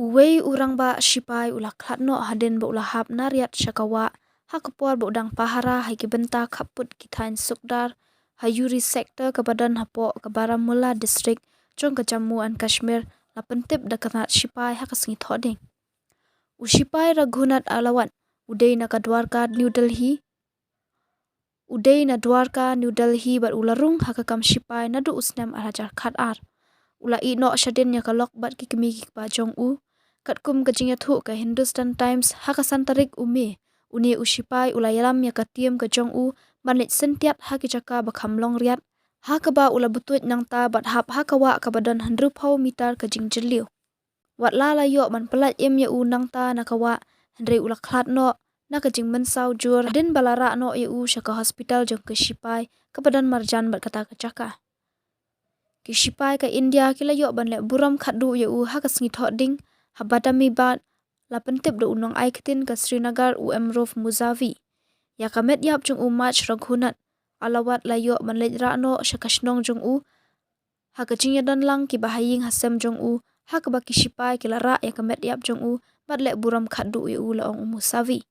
Uwei urang ba Shipai ula Lehnoh haden ba ula hap na Riat syakawa hakapor ba udang pahara hai ki benta khaput kitain sukdar hayuri sektor ke badan hapo ke Baramulla district jong ke Jammu and Kashmir la pentip da kanat Shipai hakasingi thoding. U Shipai raghunat alawan udei na Dwarka New Delhi bat ularung hakakam Shipai nadu usnam arajar khat ar. Ula ino syadin ya kalok bat ki kemi ki ba jong u katkum ke jingya thu ke Hindustan Times hakasan tarik umi uni u Shipai ula yalam ya katiem ke jong u banlit Syntiat hakijaka bakhamlong Riat hakaba ula butuit nang ta bat hap hakawa ka badan 100 meter ke jingjeliu. Wat lala yo ban pelat em ya u nang ta nakawa Henry ula Lehnoh na ke jing mensau jur din balara no ya u syaka hospital jong ke Shipai ke badan marjan bat kata kecaka. Ki Shipai ke India kila yo ban le buram khadu ya u hakasingi thoding habadami bat la pentip do unong ai kitin ke Srinagar u Emrov Muzavi. Ya kamet yap jong u march raghunat alawat la yo ban le rano syakashnong jong u hakajing dan lang ki bahaying hasem jong u hakaba ki Shipai kila ra ya kamet yap jong u bat le buram khadu ya u la ong Musavi.